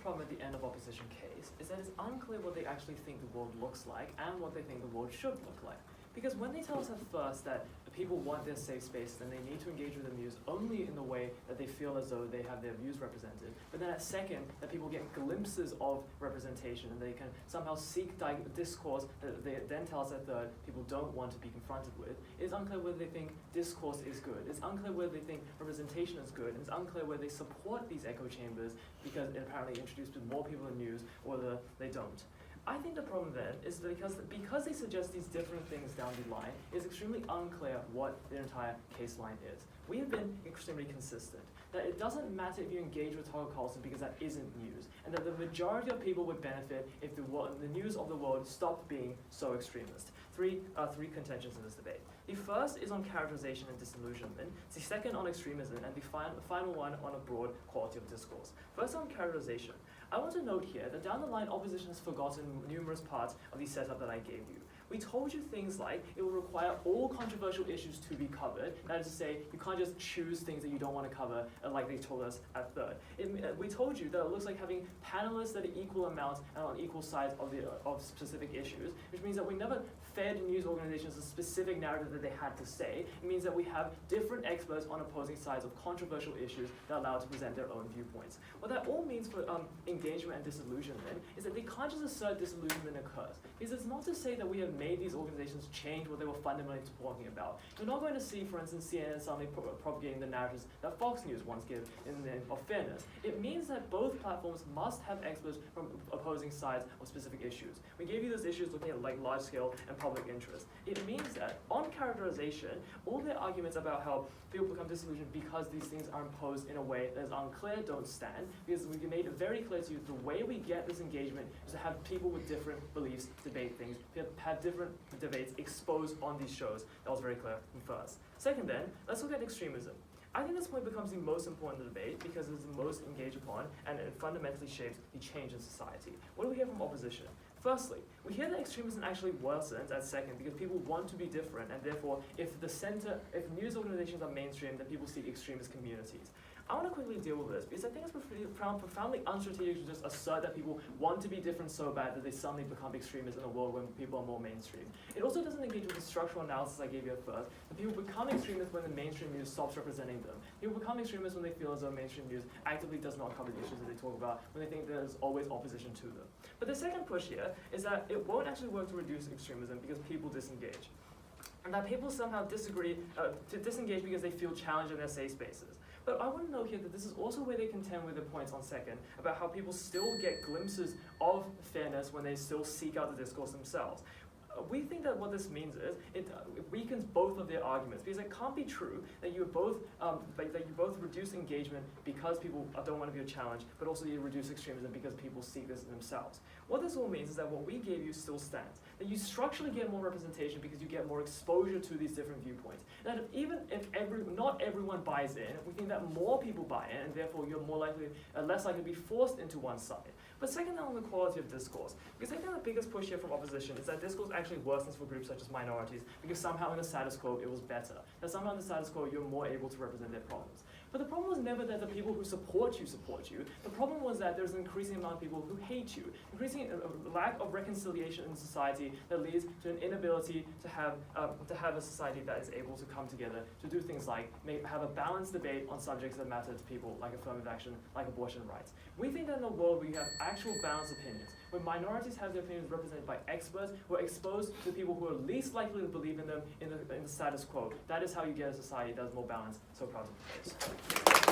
problem at the end of opposition case is that it's unclear what they actually think the world looks like and what they think the world should look like. Because when they tell us at first that the people want their safe space, then they need to engage with the news only in the way that they feel as though they have their views represented. But then at second, that people get glimpses of representation and they can somehow seek discourse that they then tell us at third people don't want to be confronted with. It's unclear whether they think discourse is good. It's unclear whether they think representation is good. And it's unclear whether they support these echo chambers because it apparently introduced more people in news, or whether they don't. I think the problem then is that because they suggest these different things down the line, it's extremely unclear what their entire case line is. We have been extremely consistent that it doesn't matter if you engage with Tucker Carlson because that isn't news, and that the majority of people would benefit if the news of the world stopped being so extremist. Three contentions in this debate. The first is on characterization and disillusionment, the second on extremism, and the final one on a broad quality of discourse. First on characterization. I want to note here that down the line, opposition has forgotten numerous parts of the setup that I gave you. We told you things like it will require all controversial issues to be covered. That is to say, you can't just choose things that you don't want to cover, like they told us at third. We told you that it looks like having panelists that are equal amounts and on equal sides of specific issues, which means that we never fed news organizations a specific narrative that they had to say. It means that we have different experts on opposing sides of controversial issues that are allowed to present their own viewpoints. What that all means for engagement and disillusionment is that they can't just assert disillusionment occurs. Because it's not to say that we have made these organizations change what they were fundamentally talking about. You're not going to see, for instance, CNN suddenly propagating the narratives that Fox News once gave in the name of fairness. It means that both platforms must have experts from opposing sides of specific issues. We gave you those issues looking at like large scale and public interest. It means that on characterization, all their arguments about how people become disillusioned because these things are imposed in a way that is unclear don't stand, because we made it very clear to you the way we get this engagement is to have people with different beliefs debate things, have different debates exposed on these shows. That was very clear from first. Second then, let's look at extremism. I think this point becomes the most important debate because it's the most engaged upon and it fundamentally shapes the change in society. What do we hear from opposition? Firstly, we hear that extremism actually worsens at second because people want to be different, and therefore if news organizations are mainstream, then people seek extremist communities. I want to quickly deal with this because I think it's profoundly unstrategic to just assert that people want to be different so bad that they suddenly become extremists in a world when people are more mainstream. It also doesn't engage with the structural analysis I gave you at first, that people become extremists when the mainstream news stops representing them. People become extremists when they feel as though mainstream news actively does not cover the issues that they talk about, when they think there's always opposition to them. But the second push here is that it won't actually work to reduce extremism because people disengage. And that people somehow disengage because they feel challenged in their safe spaces. But I want to note here that this is also where they contend with the points on second about how people still get glimpses of fairness when they still seek out the discourse themselves. We think that what this means is it weakens both of their arguments because it can't be true that you both reduce engagement because people don't want to be a challenge, but also you reduce extremism because people seek this themselves. What this all means is that what we gave you still stands. That you structurally get more representation because you get more exposure to these different viewpoints. That even if not everyone buys in, we think that more people buy in, and therefore you're less likely to be forced into one side. But second, on the quality of discourse, because I think the biggest push here from opposition is that discourse actually worsens for groups such as minorities, because somehow in the status quo it was better. That somehow in the status quo you're more able to represent their problems. But the problem was never that the people who support you. The problem was that there's an increasing amount of people who hate you, increasing lack of reconciliation in society that leads to an inability to have a society that is able to come together to do things like have a balanced debate on subjects that matter to people, like affirmative action, like abortion rights. We think that in a world where you have actual balanced opinions, where minorities have their opinions represented by experts who are exposed to people who are least likely to believe in them in the status quo, that is how you get a society that is more balanced. So proud of the case.